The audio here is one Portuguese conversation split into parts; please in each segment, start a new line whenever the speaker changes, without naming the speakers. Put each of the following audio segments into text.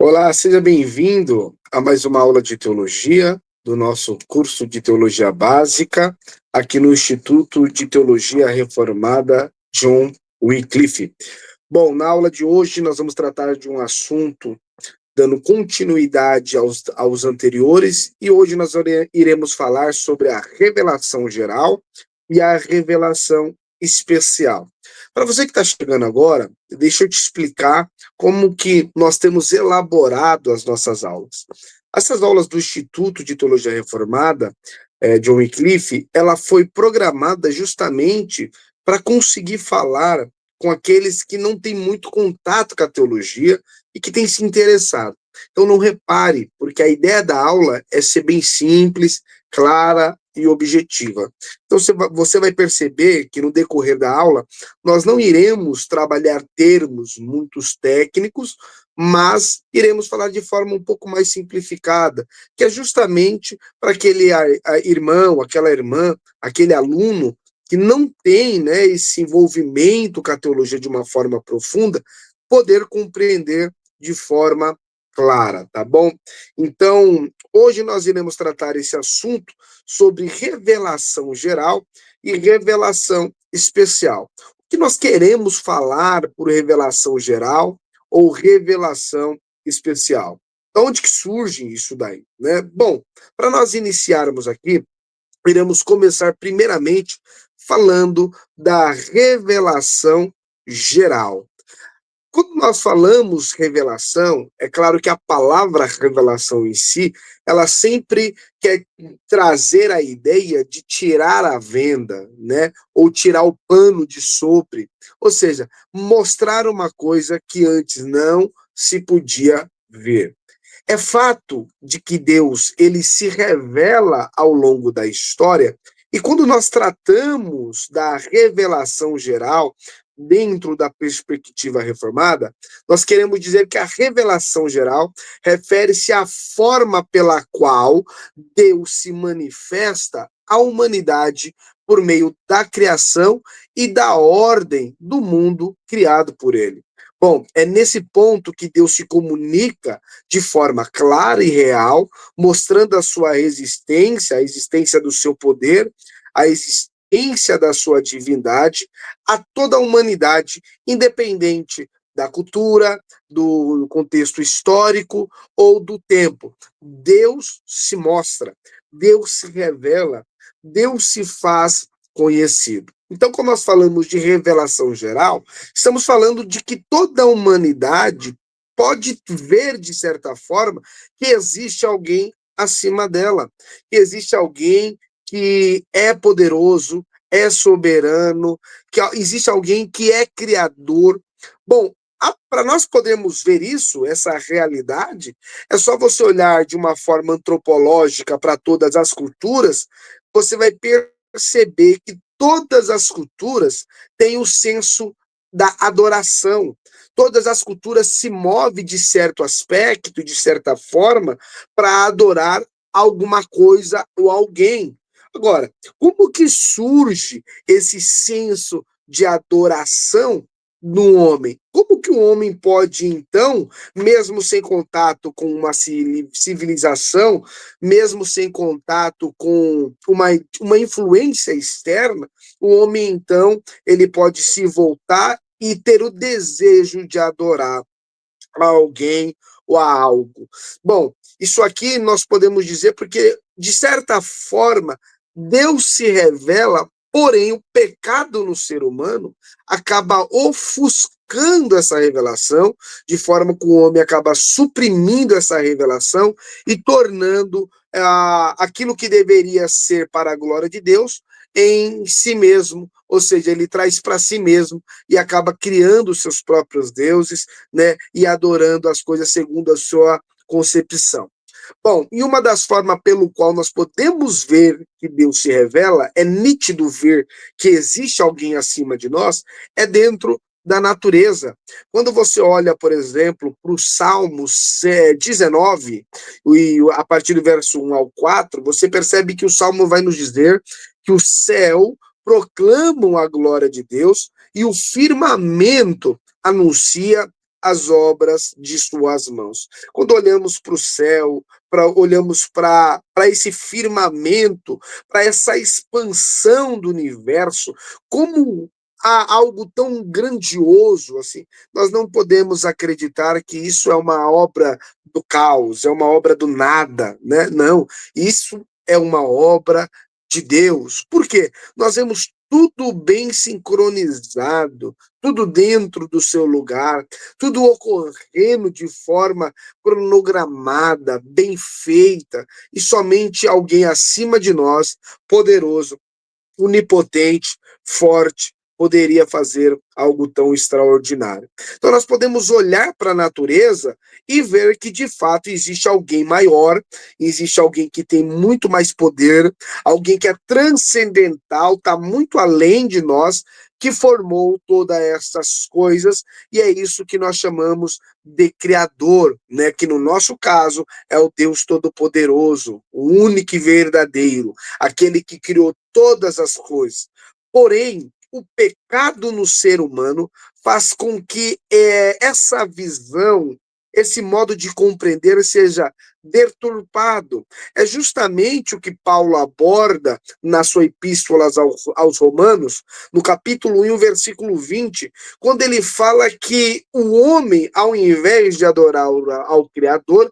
Olá, seja bem-vindo a mais uma aula de teologia do nosso curso de teologia básica aqui no Instituto de Teologia Reformada John Wycliffe. Bom, na aula de hoje nós vamos tratar de um assunto dando continuidade aos anteriores e hoje nós iremos falar sobre a revelação geral e a revelação especial. Para você que está chegando agora, deixa eu te explicar como que nós temos elaborado as nossas aulas. Essas aulas do Instituto de Teologia Reformada, John Wycliffe, ela foi programada justamente para conseguir falar com aqueles que não têm muito contato com a teologia e que têm se interessado. Então não repare, porque a ideia da aula é ser bem simples, clara e objetiva. Então você vai perceber que no decorrer da aula nós não iremos trabalhar termos muito técnicos, mas iremos falar de forma um pouco mais simplificada, que é justamente para aquele irmão, aquela irmã, aquele aluno que não tem, né, esse envolvimento com a teologia de uma forma profunda, poder compreender de forma clara, tá bom? Então, hoje nós iremos tratar esse assunto sobre revelação geral e revelação especial. O que nós queremos falar por revelação geral ou revelação especial? De onde que surge isso daí, né? Bom, para nós iniciarmos aqui, iremos começar primeiramente falando da revelação geral. Quando nós falamos revelação, é claro que a palavra revelação em si, ela sempre quer trazer a ideia de tirar a venda, né? Ou tirar o pano de sobre. Ou seja, mostrar uma coisa que antes não se podia ver. É fato de que Deus, ele se revela ao longo da história, e quando nós tratamos da revelação geral, dentro da perspectiva reformada, nós queremos dizer que a revelação geral refere-se à forma pela qual Deus se manifesta à humanidade por meio da criação e da ordem do mundo criado por ele. Bom, é nesse ponto que Deus se comunica de forma clara e real, mostrando a sua existência, a existência do seu poder, a existência da sua divindade a toda a humanidade, independente da cultura, do contexto histórico ou do tempo. Deus se mostra, Deus se revela, Deus se faz conhecido. Então, quando nós falamos de revelação geral, estamos falando de que toda a humanidade pode ver, de certa forma, que existe alguém acima dela, que existe alguém que é poderoso, é soberano, que existe alguém que é criador. Bom, para nós podermos ver isso, essa realidade, é só você olhar de uma forma antropológica para todas as culturas, você vai perceber que todas as culturas têm o senso da adoração. Todas as culturas se movem de certo aspecto, de certa forma, para adorar alguma coisa ou alguém. Agora, como que surge esse senso de adoração no homem? Como que o homem pode, então, mesmo sem contato com uma civilização, mesmo sem contato com uma influência externa, o homem, então, ele pode se voltar e ter o desejo de adorar a alguém ou a algo? Bom, isso aqui nós podemos dizer porque, de certa forma, Deus se revela, porém o pecado no ser humano acaba ofuscando essa revelação, de forma que o homem acaba suprimindo essa revelação e tornando aquilo que deveria ser para a glória de Deus em si mesmo, ou seja, ele traz para si mesmo e acaba criando os seus próprios deuses, né, e adorando as coisas segundo a sua concepção. Bom, e uma das formas pelo qual nós podemos ver que Deus se revela, é nítido ver que existe alguém acima de nós, é dentro da natureza. Quando você olha, por exemplo, para o Salmo 19, e a partir do verso 1 ao 4, você percebe que o Salmo vai nos dizer que o céu proclamam a glória de Deus e o firmamento anuncia as obras de suas mãos. Quando olhamos para o céu, olhamos para esse firmamento, para essa expansão do universo, como há algo tão grandioso assim, nós não podemos acreditar que isso é uma obra do caos, é uma obra do nada, né? Não, isso é uma obra de Deus. Por quê? Nós vemos tudo bem sincronizado, tudo dentro do seu lugar, tudo ocorrendo de forma cronogramada, bem feita, e somente alguém acima de nós, poderoso, onipotente, forte, poderia fazer algo tão extraordinário. Então, nós podemos olhar para a natureza e ver que, de fato, existe alguém maior, existe alguém que tem muito mais poder, alguém que é transcendental, está muito além de nós, que formou todas essas coisas, e é isso que nós chamamos de Criador, né? Que no nosso caso é o Deus Todo-Poderoso, o único e verdadeiro, aquele que criou todas as coisas. Porém, o pecado no ser humano faz com que essa visão, esse modo de compreender seja deturpado. É justamente o que Paulo aborda na sua epístola aos Romanos, no capítulo 1, versículo 20, quando ele fala que o homem, ao invés de adorar ao Criador,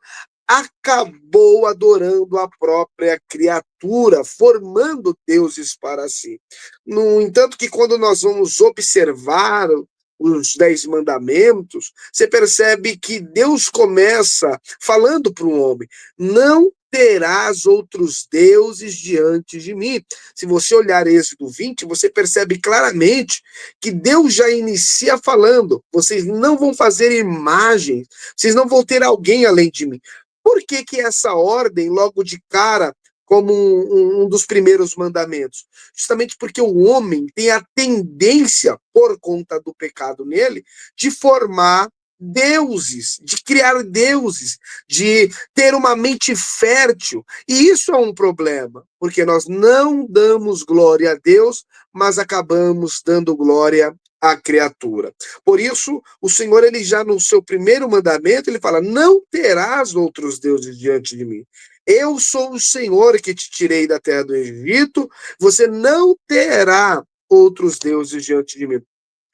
acabou adorando a própria criatura, formando deuses para si. No entanto, que quando nós vamos observar os 10 mandamentos, você percebe que Deus começa falando para o homem: não terás outros deuses diante de mim. Se você olhar Êxodo 20, você percebe claramente que Deus já inicia falando: vocês não vão fazer imagens, vocês não vão ter alguém além de mim. Por que que essa ordem, logo de cara, como um dos primeiros mandamentos? Justamente porque o homem tem a tendência, por conta do pecado nele, de formar deuses, de criar deuses, de ter uma mente fértil. E isso é um problema, porque nós não damos glória a Deus, mas acabamos dando glória à criatura. Por isso, o Senhor, ele já no seu primeiro mandamento, ele fala: não terás outros deuses diante de mim. Eu sou o Senhor que te tirei da terra do Egito, você não terá outros deuses diante de mim.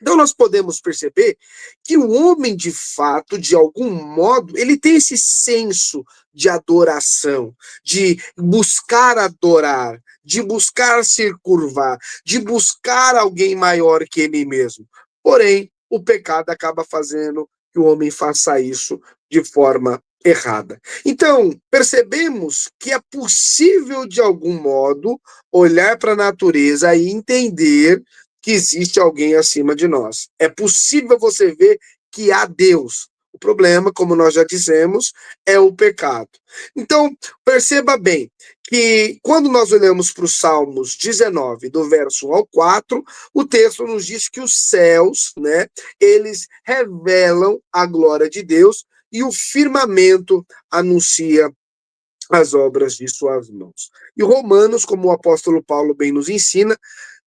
Então, nós podemos perceber que o homem, de fato, de algum modo, ele tem esse senso de adoração, de buscar adorar, de buscar se curvar, de buscar alguém maior que ele mesmo. Porém, o pecado acaba fazendo que o homem faça isso de forma errada. Então, percebemos que é possível, de algum modo, olhar para a natureza e entender que existe alguém acima de nós. É possível você ver que há Deus. O problema, como nós já dissemos, é o pecado. Então, perceba bem que quando nós olhamos para os Salmos 19, do verso 1 ao 4, o texto nos diz que os céus, né, eles revelam a glória de Deus e o firmamento anuncia as obras de suas mãos. E Romanos, como o apóstolo Paulo bem nos ensina,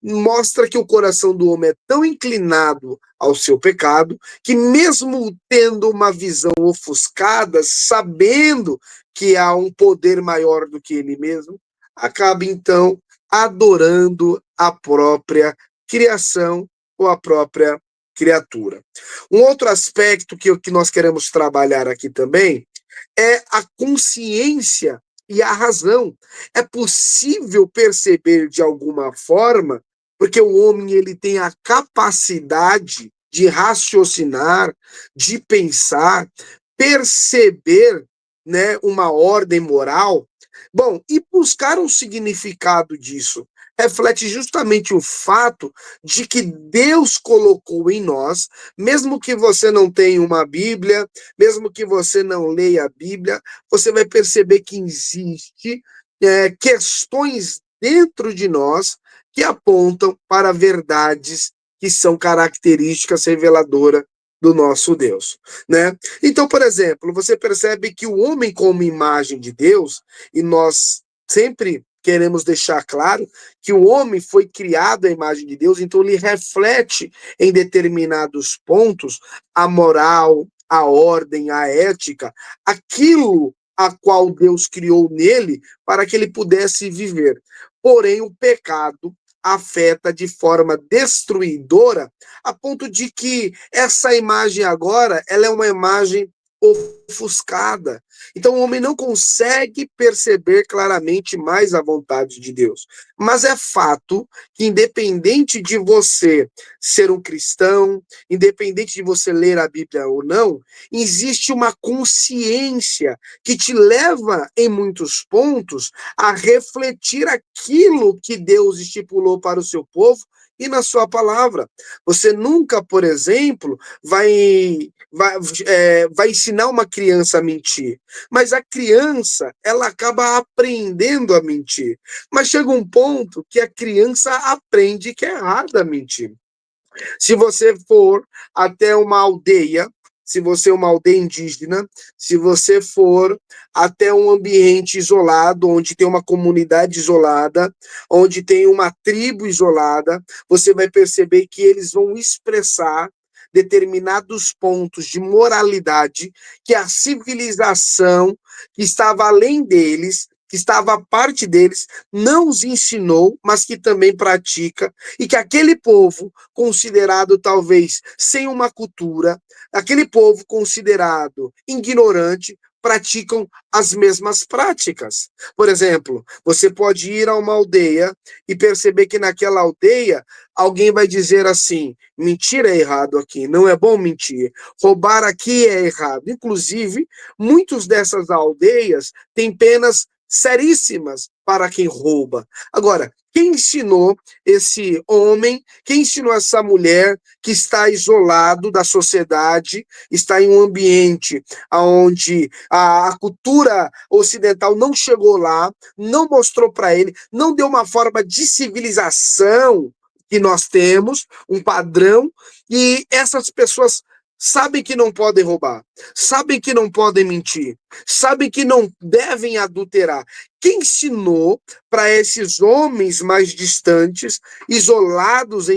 mostra que o coração do homem é tão inclinado ao seu pecado, que mesmo tendo uma visão ofuscada, sabendo que há um poder maior do que ele mesmo, acaba então adorando a própria criação ou a própria criatura. Um outro aspecto que nós queremos trabalhar aqui também é a consciência e a razão. É possível perceber de alguma forma, porque o homem ele tem a capacidade de raciocinar, de pensar, perceber, né, uma ordem moral. Bom, e buscar um significado disso reflete justamente o fato de que Deus colocou em nós, mesmo que você não tenha uma Bíblia, mesmo que você não leia a Bíblia, você vai perceber que existe questões dentro de nós que apontam para verdades que são características reveladoras do nosso Deus, né? Então, por exemplo, você percebe que o homem como imagem de Deus, e nós sempre queremos deixar claro que o homem foi criado à imagem de Deus, então ele reflete em determinados pontos a moral, a ordem, a ética, aquilo a qual Deus criou nele para que ele pudesse viver. Porém, o pecado afeta de forma destruidora, a ponto de que essa imagem agora, ela é uma imagem ofuscada. Então o homem não consegue perceber claramente mais a vontade de Deus. Mas é fato que, independente de você ser um cristão, independente de você ler a Bíblia ou não, existe uma consciência que te leva, em muitos pontos, a refletir aquilo que Deus estipulou para o seu povo e na sua palavra. Você nunca, por exemplo, vai ensinar uma criança a mentir, mas a criança, ela acaba aprendendo a mentir. Mas chega um ponto que a criança aprende que é errado a mentir. Se você for até uma aldeia, se você é uma aldeia indígena, se você for até um ambiente isolado, onde tem uma comunidade isolada, onde tem uma tribo isolada, você vai perceber que eles vão expressar determinados pontos de moralidade que a civilização que estava além deles, que estava à parte deles, não os ensinou, mas que também pratica, e que aquele povo considerado talvez sem uma cultura, aquele povo considerado ignorante, praticam as mesmas práticas. Por exemplo, você pode ir a uma aldeia e perceber que naquela aldeia alguém vai dizer assim: mentir é errado aqui, não é bom mentir, roubar aqui é errado. Inclusive, muitas dessas aldeias têm penas seríssimas para quem rouba. Agora, quem ensinou esse homem, quem ensinou essa mulher que está isolado da sociedade, está em um ambiente onde a cultura ocidental não chegou lá, não mostrou para ele, não deu uma forma de civilização que nós temos, um padrão, e essas pessoas sabem que não podem roubar, sabem que não podem mentir, sabem que não devem adulterar. Quem ensinou para esses homens mais distantes, isolados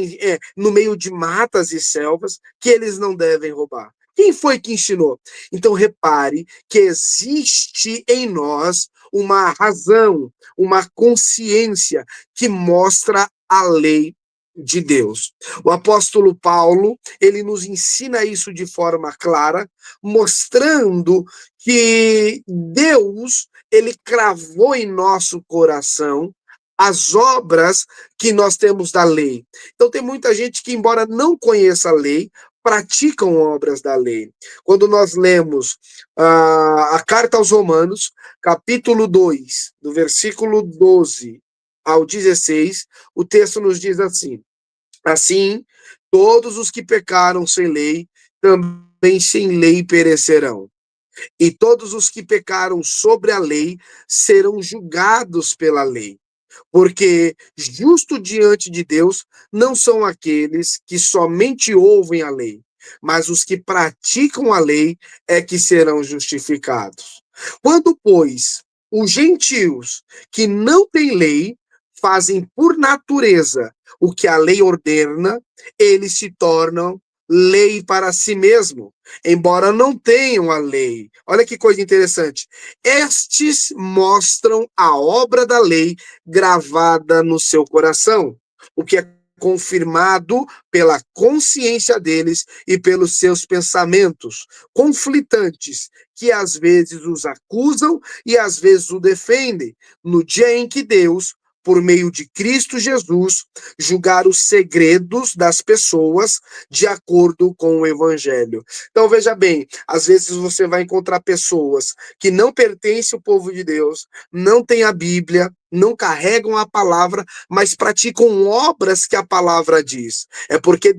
no meio de matas e selvas, que eles não devem roubar? Quem foi que ensinou? Então, repare que existe em nós uma razão, uma consciência que mostra a lei de Deus. O apóstolo Paulo, ele nos ensina isso de forma clara, mostrando que Deus, ele cravou em nosso coração as obras que nós temos da lei. Então tem muita gente que, embora não conheça a lei, praticam obras da lei. Quando nós lemos a carta aos Romanos, capítulo 2, do versículo 12 ao 16, o texto nos diz assim: assim, todos os que pecaram sem lei, também sem lei perecerão. E todos os que pecaram sobre a lei serão julgados pela lei. Porque justo diante de Deus não são aqueles que somente ouvem a lei, mas os que praticam a lei é que serão justificados. Quando, pois, os gentios que não têm lei fazem por natureza o que a lei ordena, eles se tornam lei para si mesmo, embora não tenham a lei. Olha que coisa interessante. Estes mostram a obra da lei gravada no seu coração, o que é confirmado pela consciência deles e pelos seus pensamentos conflitantes, que às vezes os acusam e às vezes o defendem, no dia em que Deus, por meio de Cristo Jesus, julgar os segredos das pessoas de acordo com o Evangelho. Então, veja bem, às vezes você vai encontrar pessoas que não pertencem ao povo de Deus, não têm a Bíblia, não carregam a palavra, mas praticam obras que a palavra diz. É porque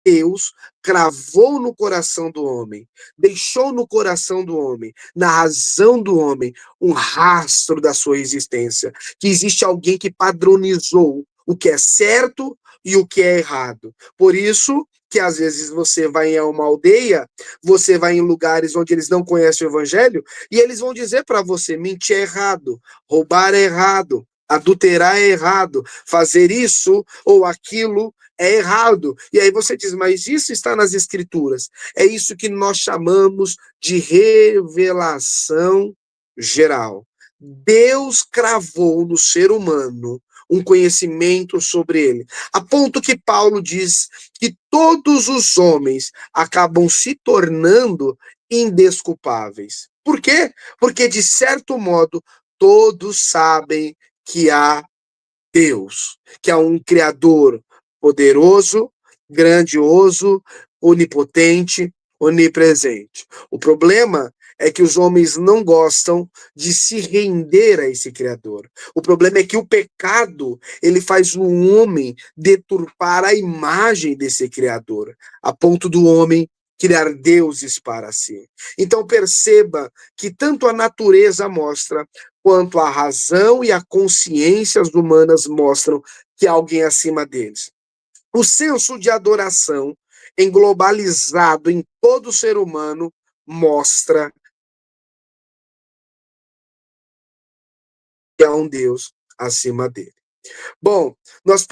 Deus cravou no coração do homem, deixou no coração do homem, na razão do homem, um rastro da sua existência, que existe alguém que padronizou o que é certo e o que é errado. Por isso que às vezes você vai em uma aldeia, você vai em lugares onde eles não conhecem o evangelho, e eles vão dizer para você: mentir é errado, roubar é errado, adulterar é errado, fazer isso ou aquilo é errado. E aí você diz, mas isso está nas Escrituras. É isso que nós chamamos de revelação geral. Deus cravou no ser humano um conhecimento sobre ele, a ponto que Paulo diz que todos os homens acabam se tornando indesculpáveis. Por quê? Porque, de certo modo, todos sabem que há Deus, que há um Criador poderoso, grandioso, onipotente, onipresente. O problema é que os homens não gostam de se render a esse Criador. O problema é que o pecado, ele faz o homem deturpar a imagem desse Criador, a ponto do homem criar deuses para si. Então perceba que tanto a natureza mostra quanto a razão e a consciência humanas mostram que há alguém acima deles. O senso de adoração, englobalizado em todo ser humano, mostra que há um Deus acima dele. Bom, nós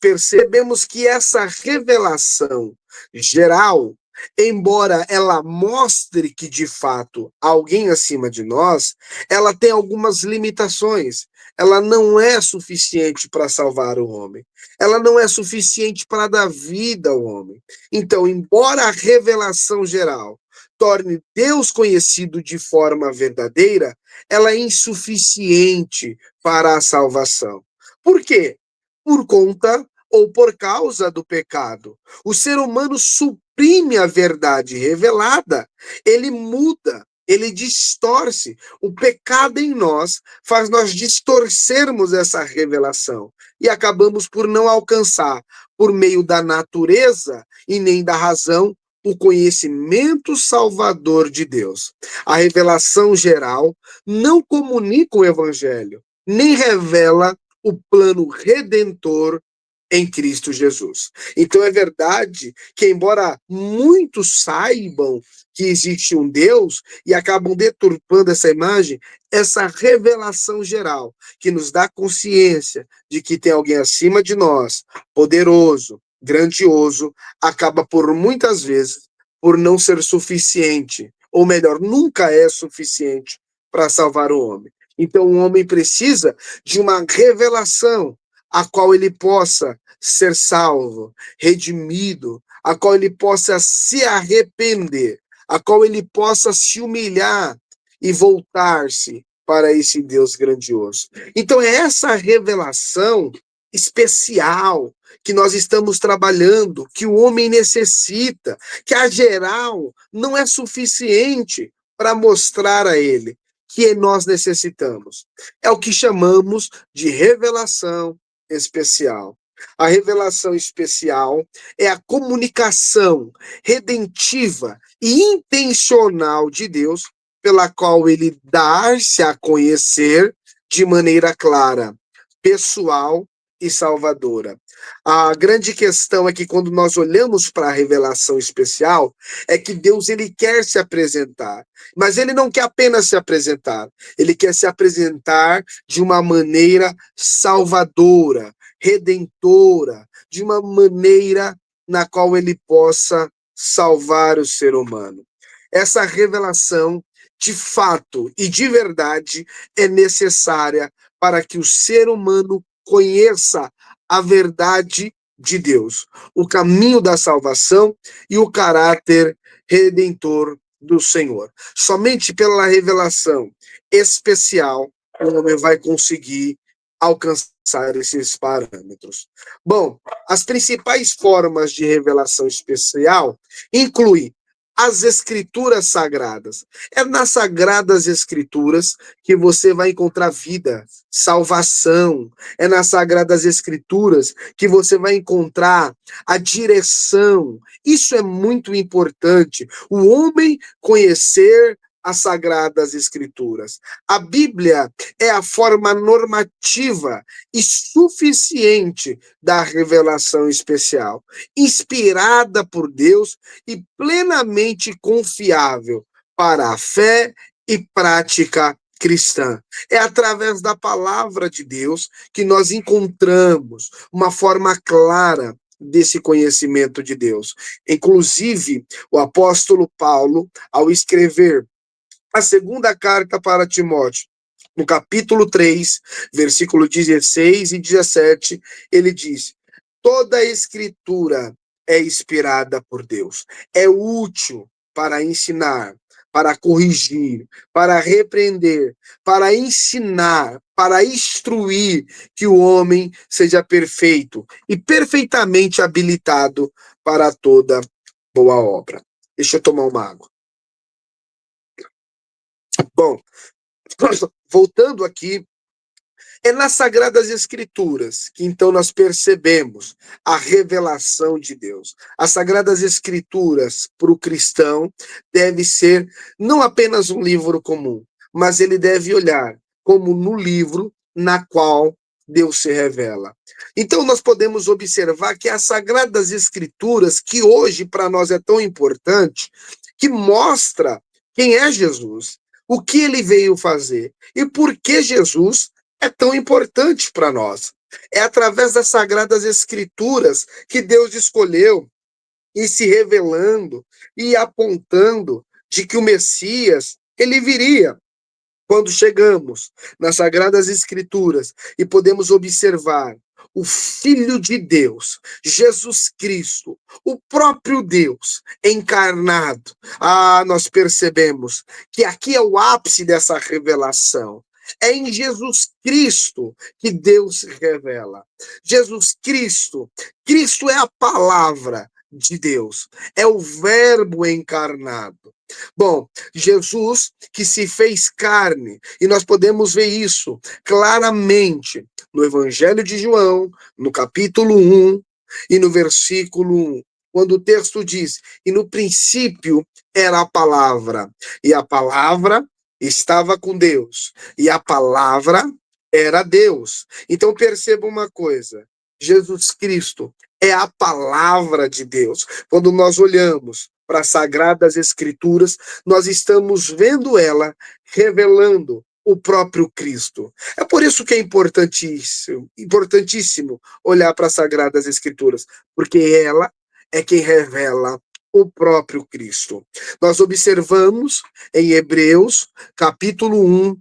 percebemos que essa revelação geral, embora ela mostre que de fato há alguém acima de nós, ela tem algumas limitações. Ela não é suficiente para salvar o homem. Ela não é suficiente para dar vida ao homem. Então, embora a revelação geral torne Deus conhecido de forma verdadeira, ela é insuficiente para a salvação. Por quê? Por conta ou por causa do pecado. O ser humano suprime a verdade revelada, ele muda, ele distorce. O pecado em nós faz nós distorcermos essa revelação e acabamos por não alcançar, por meio da natureza e nem da razão, o conhecimento salvador de Deus. A revelação geral não comunica o evangelho, nem revela o plano redentor em Cristo Jesus. Então é verdade que, embora muitos saibam que existe um Deus e acabam deturpando essa imagem, essa revelação geral que nos dá consciência de que tem alguém acima de nós, poderoso, grandioso, acaba por muitas vezes por não ser suficiente, ou melhor, nunca é suficiente para salvar o homem. Então o homem precisa de uma revelação a qual ele possa ser salvo, redimido, a qual ele possa se arrepender, a qual ele possa se humilhar e voltar-se para esse Deus grandioso. Então é essa revelação especial que nós estamos trabalhando, que o homem necessita, que a geral não é suficiente para mostrar a ele que nós necessitamos. É o que chamamos de revelação especial. A revelação especial é a comunicação redentiva e intencional de Deus, pela qual ele dá-se a conhecer de maneira clara, pessoal e salvadora. A grande questão é que quando nós olhamos para a revelação especial, é que Deus ele quer se apresentar, mas ele não quer apenas se apresentar, ele quer se apresentar de uma maneira salvadora, redentora, de uma maneira na qual ele possa salvar o ser humano. Essa revelação, de fato e de verdade, é necessária para que o ser humano conheça a verdade de Deus, o caminho da salvação e o caráter redentor do Senhor. Somente pela revelação especial o homem vai conseguir alcançar esses parâmetros. Bom, as principais formas de revelação especial incluem as escrituras sagradas. É nas sagradas escrituras que você vai encontrar vida, salvação. É nas sagradas escrituras que você vai encontrar a direção. Isso é muito importante. O homem conhecer as sagradas escrituras. A Bíblia é a forma normativa e suficiente da revelação especial, inspirada por Deus e plenamente confiável para a fé e prática cristã. É através da palavra de Deus que nós encontramos uma forma clara desse conhecimento de Deus. Inclusive, o apóstolo Paulo, ao escrever a segunda carta para Timóteo, no capítulo 3, versículo 16 e 17, ele diz: toda a escritura é inspirada por Deus, é útil para ensinar, para corrigir, para repreender, para ensinar, para instruir, que o homem seja perfeito e perfeitamente habilitado para toda boa obra. Deixa eu tomar uma água. Bom, voltando aqui, é nas Sagradas Escrituras que então nós percebemos a revelação de Deus. As Sagradas Escrituras, para o cristão, deve ser não apenas um livro comum, mas ele deve olhar como no livro na qual Deus se revela. Então nós podemos observar que as Sagradas Escrituras, que hoje para nós é tão importante, que mostra quem é Jesus, o que ele veio fazer e por que Jesus é tão importante para nós. É através das Sagradas Escrituras que Deus escolheu e se revelando e apontando de que o Messias, ele viria. Quando chegamos nas Sagradas Escrituras e podemos observar o Filho de Deus, Jesus Cristo, o próprio Deus encarnado, nós percebemos que aqui é o ápice dessa revelação. É em Jesus Cristo que Deus se revela. Jesus Cristo, Cristo é a palavra de Deus, é o Verbo encarnado. Bom, Jesus que se fez carne, e nós podemos ver isso claramente no Evangelho de João, no capítulo 1 e no versículo 1, quando o texto diz: e no princípio era a palavra, e a palavra estava com Deus, e a palavra era Deus. Então perceba uma coisa: Jesus Cristo é a palavra de Deus. Quando nós olhamos para as Sagradas Escrituras, nós estamos vendo ela revelando o próprio Cristo. É por isso que é importantíssimo olhar para as Sagradas Escrituras, porque ela é quem revela o próprio Cristo. Nós observamos em Hebreus, capítulo 1,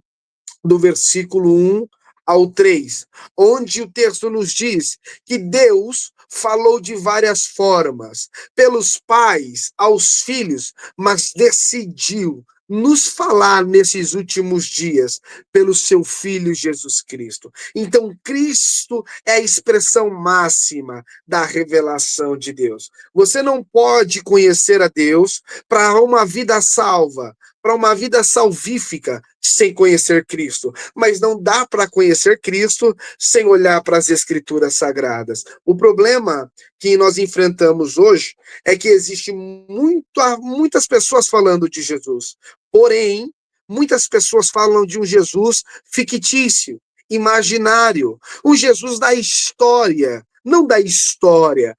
do versículo 1 ao 3, onde o texto nos diz que Deus falou de várias formas, pelos pais aos filhos, mas decidiu nos falar nesses últimos dias pelo seu Filho Jesus Cristo. Então, Cristo é a expressão máxima da revelação de Deus. Você não pode conhecer a Deus para uma vida salva, para uma vida salvífica, sem conhecer Cristo. Mas não dá para conhecer Cristo sem olhar para as Escrituras Sagradas. O problema que nós enfrentamos hoje é que existe muitas pessoas falando de Jesus. Porém, muitas pessoas falam de um Jesus fictício, imaginário, um Jesus da história, não da história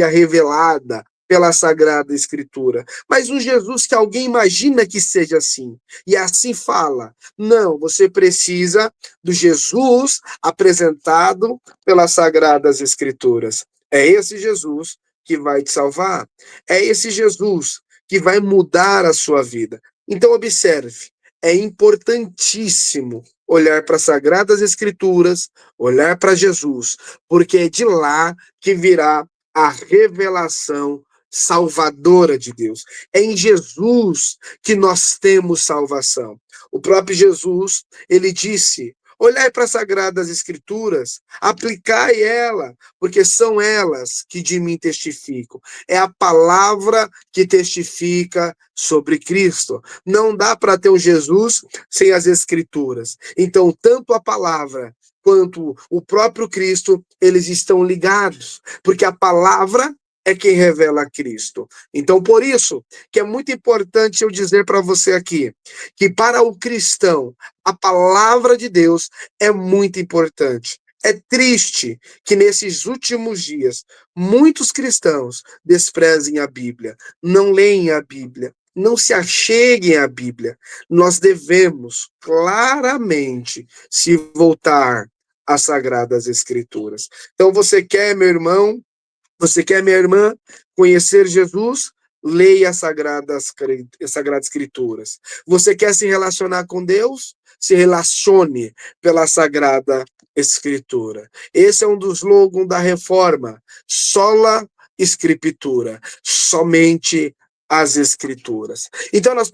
revelada pela Sagrada Escritura, mas um Jesus que alguém imagina que seja assim, e assim fala. Não, você precisa do Jesus apresentado pelas Sagradas Escrituras. É esse Jesus que vai te salvar, é esse Jesus que vai mudar a sua vida. Então, observe, é importantíssimo olhar para as Sagradas Escrituras, olhar para Jesus, porque é de lá que virá a revelação salvadora de Deus. É em Jesus que nós temos salvação. O próprio Jesus, ele disse: olhai para as Sagradas Escrituras, aplicai ela, porque são elas que de mim testificam. É a palavra que testifica sobre Cristo. Não dá para ter um Jesus sem as Escrituras. Então, tanto a palavra quanto o próprio Cristo, eles estão ligados, porque a palavra é quem revela Cristo. Então, por isso que é muito importante eu dizer para você aqui, que para o cristão, a palavra de Deus é muito importante. É triste que nesses últimos dias, muitos cristãos desprezem a Bíblia, não leem a Bíblia, não se acheguem à Bíblia. Nós devemos claramente se voltar às Sagradas Escrituras. Então, você quer, meu irmão, Você quer, minha irmã, conhecer Jesus? Leia as Sagradas Escrituras. Você quer se relacionar com Deus? Se relacione pela Sagrada Escritura. Esse é um dos slogans da reforma. Sola Escritura. Somente as Escrituras. Então, nós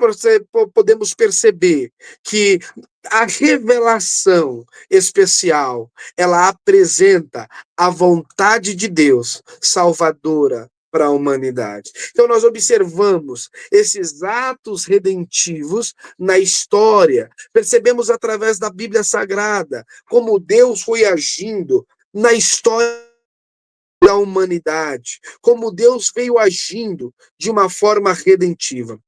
podemos perceber que a revelação especial, ela apresenta a vontade de Deus salvadora para a humanidade. Então nós observamos esses atos redentivos na história, percebemos através da Bíblia Sagrada como Deus foi agindo na história da humanidade, como Deus veio agindo de uma forma redentiva.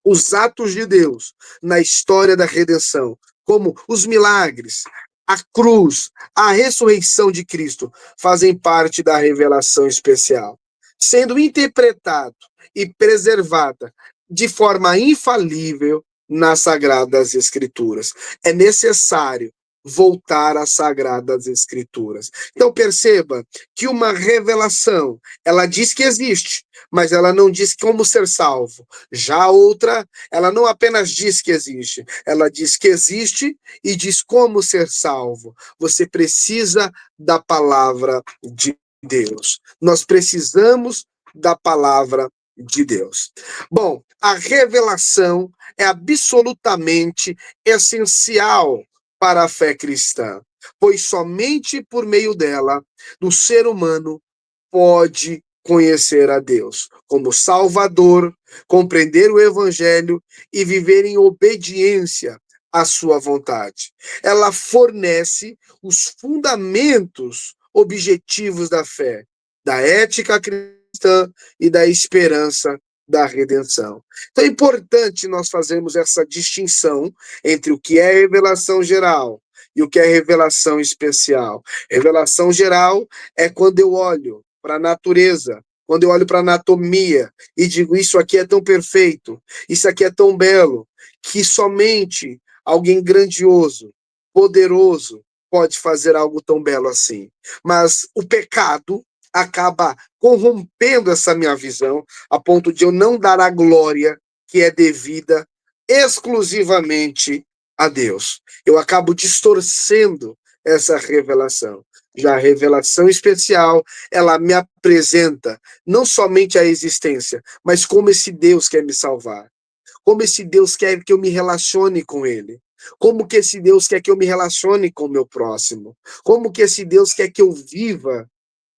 Os atos de Deus na história da redenção, como os milagres, a cruz, a ressurreição de Cristo, fazem parte da revelação especial, sendo interpretado e preservada de forma infalível nas Sagradas Escrituras. É necessário voltar às Sagradas Escrituras. Então perceba que uma revelação, ela diz que existe, mas ela não diz como ser salvo. Já a outra, ela não apenas diz que existe, ela diz que existe e diz como ser salvo. Você precisa da palavra de Deus. Nós precisamos da palavra de Deus. Bom, a revelação é absolutamente essencial para a fé cristã, pois somente por meio dela, o ser humano pode conhecer a Deus como Salvador, compreender o Evangelho e viver em obediência à sua vontade. Ela fornece os fundamentos objetivos da fé, da ética cristã e da esperança da redenção. Então é importante nós fazermos essa distinção entre o que é revelação geral e o que é revelação especial. Revelação geral é quando eu olho para a natureza, quando eu olho para a anatomia e digo, isso aqui é tão perfeito, isso aqui é tão belo, que somente alguém grandioso, poderoso, pode fazer algo tão belo assim. Mas o pecado acaba corrompendo essa minha visão, a ponto de eu não dar a glória que é devida exclusivamente a Deus. Eu acabo distorcendo essa revelação. Já a revelação especial, ela me apresenta não somente a existência, mas como esse Deus quer me salvar. Como esse Deus quer que eu me relacione com ele. Como que esse Deus quer que eu me relacione com o meu próximo. Como que esse Deus quer que eu viva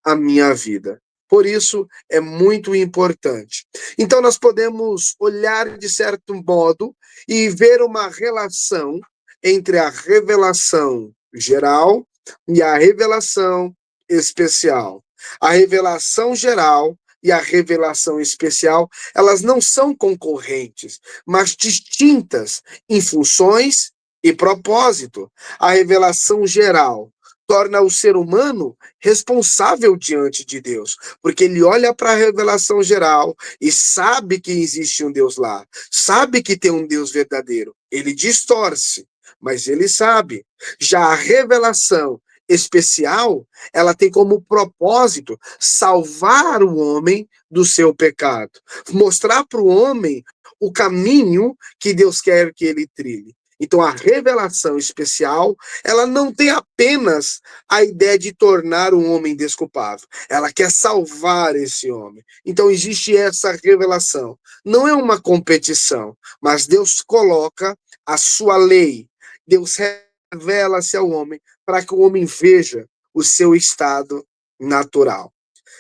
a minha vida. Por isso, é muito importante. Então, nós podemos olhar de certo modo e ver uma relação entre a revelação geral e a revelação especial. A revelação geral e a revelação especial, elas não são concorrentes, mas distintas em funções e propósito. A revelação geral torna o ser humano responsável diante de Deus, porque ele olha para a revelação geral e sabe que existe um Deus lá, sabe que tem um Deus verdadeiro. Ele distorce, mas ele sabe. Já a revelação especial, ela tem como propósito salvar o homem do seu pecado, mostrar para o homem o caminho que Deus quer que ele trilhe. Então, a revelação especial, ela não tem apenas a ideia de tornar um homem desculpável. Ela quer salvar esse homem. Então, existe essa revelação. Não é uma competição, mas Deus coloca a sua lei. Deus revela-se ao homem para que o homem veja o seu estado natural.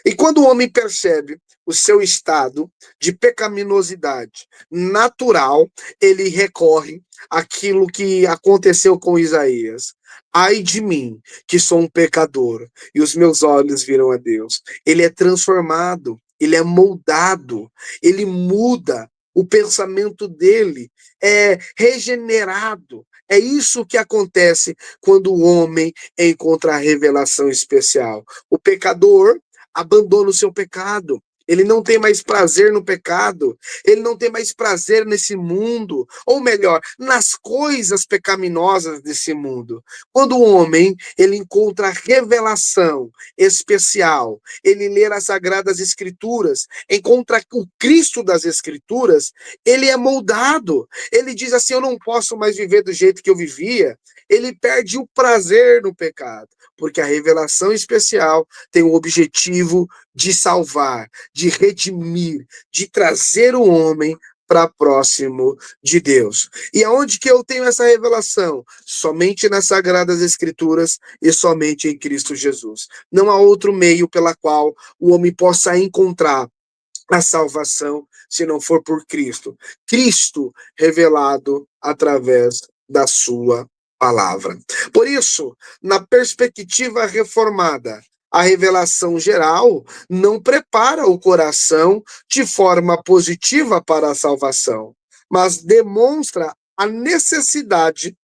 E quando o homem percebe o seu estado de pecaminosidade natural, ele recorre àquilo que aconteceu com Isaías. Ai de mim, que sou um pecador, e os meus olhos viram a Deus. Ele é transformado, ele é moldado, ele muda o pensamento dele, é regenerado. É isso que acontece quando o homem encontra a revelação especial. O pecador abandona o seu pecado, Ele não tem mais prazer no pecado, ele não tem mais prazer nesse mundo, ou melhor, nas coisas pecaminosas desse mundo. Quando o homem, ele encontra revelação especial, ele lê as Sagradas Escrituras, encontra o Cristo das Escrituras, ele é moldado. Ele diz assim: eu não posso mais viver do jeito que eu vivia. Ele perde o prazer no pecado, porque a revelação especial tem o objetivo de salvar, de redimir, de trazer o homem para próximo de Deus. E aonde que eu tenho essa revelação? Somente nas Sagradas Escrituras e somente em Cristo Jesus. Não há outro meio pela qual o homem possa encontrar a salvação se não for por Cristo. Cristo revelado através da sua palavra. Por isso, na perspectiva reformada, a revelação geral não prepara o coração de forma positiva para a salvação, mas demonstra a necessidade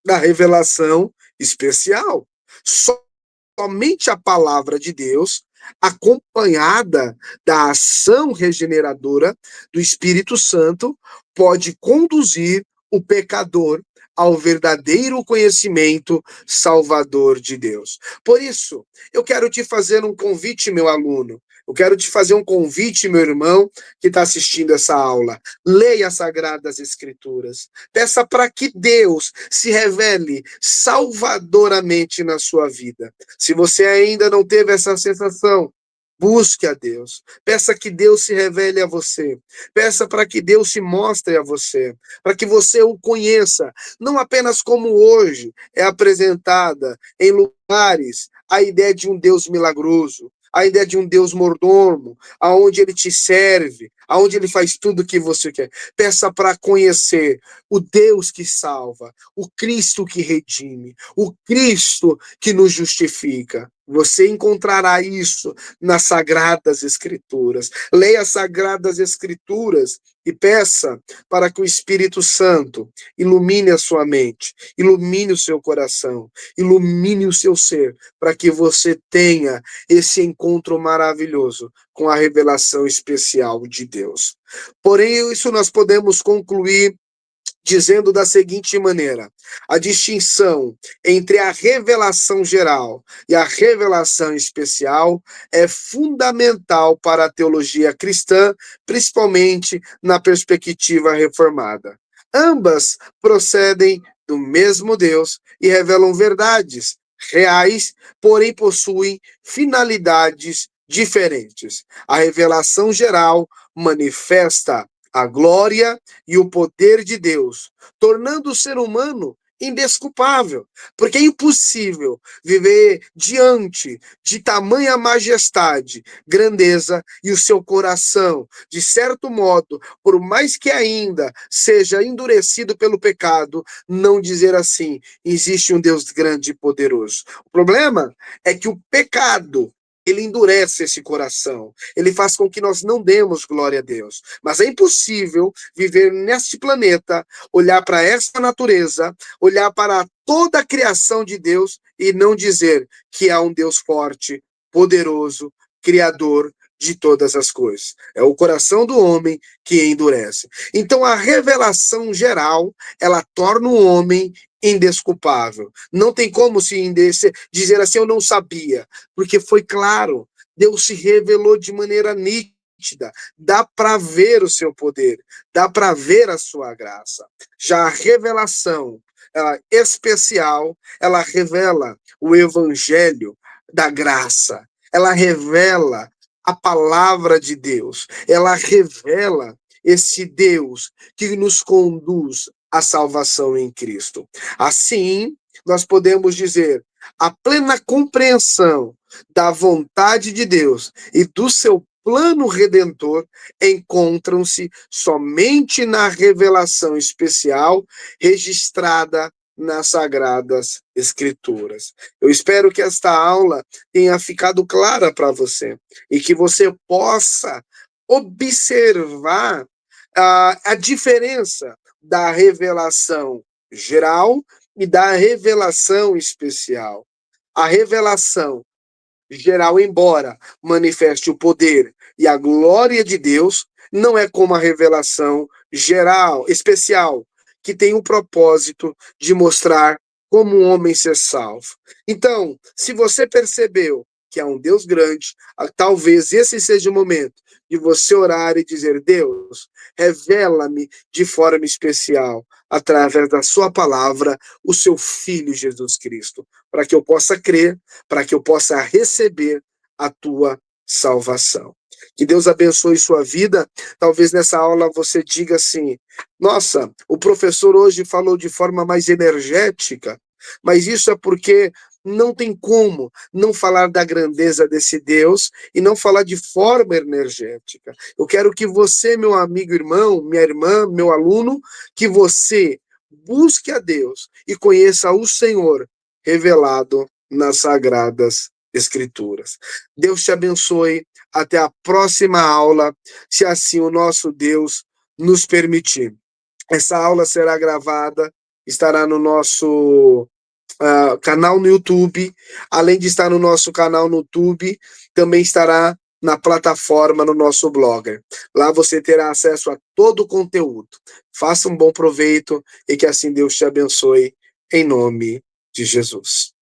da revelação especial. Somente a palavra de Deus, acompanhada da ação regeneradora do Espírito Santo, pode conduzir o pecador ao verdadeiro conhecimento salvador de Deus. Por isso, eu quero te fazer um convite, meu aluno. Eu quero te fazer um convite, meu irmão, que está assistindo essa aula. Leia as Sagradas Escrituras. Peça para que Deus se revele salvadoramente na sua vida. Se você ainda não teve essa sensação, busque a Deus. Peça que Deus se revele a você. Peça para que Deus se mostre a você, para que você o conheça, não apenas como hoje é apresentada em lugares a ideia de um Deus milagroso, a ideia de um Deus mordomo, aonde ele te serve, aonde ele faz tudo o que você quer. Peça para conhecer o Deus que salva, o Cristo que redime, o Cristo que nos justifica. Você encontrará isso nas Sagradas Escrituras. Leia as Sagradas Escrituras e peça para que o Espírito Santo ilumine a sua mente, ilumine o seu coração, ilumine o seu ser, para que você tenha esse encontro maravilhoso com a revelação especial de Deus. Porém, isso nós podemos concluir dizendo da seguinte maneira: a distinção entre a revelação geral e a revelação especial é fundamental para a teologia cristã, principalmente na perspectiva reformada. Ambas procedem do mesmo Deus e revelam verdades reais, porém possuem finalidades diferentes. A revelação geral manifesta a glória e o poder de Deus, tornando o ser humano indesculpável, porque é impossível viver diante de tamanha majestade, grandeza, e o seu coração, de certo modo, por mais que ainda seja endurecido pelo pecado, não dizer assim: existe um Deus grande e poderoso. O problema é que o pecado, ele endurece esse coração, ele faz com que nós não demos glória a Deus. Mas é impossível viver neste planeta, olhar para essa natureza, olhar para toda a criação de Deus e não dizer que há um Deus forte, poderoso, criador de todas as coisas. É o coração do homem que endurece. Então a revelação geral, ela torna o homem indesculpável. Não tem como se dizer assim: eu não sabia, porque foi claro, Deus se revelou de maneira nítida, dá para ver o seu poder, dá para ver a sua graça. Já a revelação especial, ela revela o evangelho da graça, ela revela a palavra de Deus, ela revela esse Deus que nos conduz à salvação em Cristo. Assim, nós podemos dizer: a plena compreensão da vontade de Deus e do seu plano redentor encontram-se somente na revelação especial registrada nas Sagradas Escrituras. Eu espero que esta aula tenha ficado clara para você e que você possa observar a diferença da revelação geral e da revelação especial. A revelação geral, embora manifeste o poder e a glória de Deus, não é como a revelação geral, especial, que tem o propósito de mostrar como um homem ser salvo. Então, se você percebeu que há um Deus grande, talvez esse seja o momento de você orar e dizer: Deus, revela-me de forma especial, através da sua palavra, o seu Filho Jesus Cristo, para que eu possa crer, para que eu possa receber a tua salvação. Que Deus abençoe sua vida. Talvez nessa aula você diga assim: nossa, o professor hoje falou de forma mais energética, mas isso é porque não tem como não falar da grandeza desse Deus e não falar de forma energética. Eu quero que você, meu amigo, irmão, minha irmã, meu aluno, que você busque a Deus e conheça o Senhor revelado nas Sagradas Escrituras. Deus te abençoe. Até a próxima aula, se assim o nosso Deus nos permitir. Essa aula será gravada, estará no nosso canal no YouTube. Além de estar no nosso canal no YouTube, também estará na plataforma no nosso blogger. Lá você terá acesso a todo o conteúdo. Faça um bom proveito e que assim Deus te abençoe, em nome de Jesus.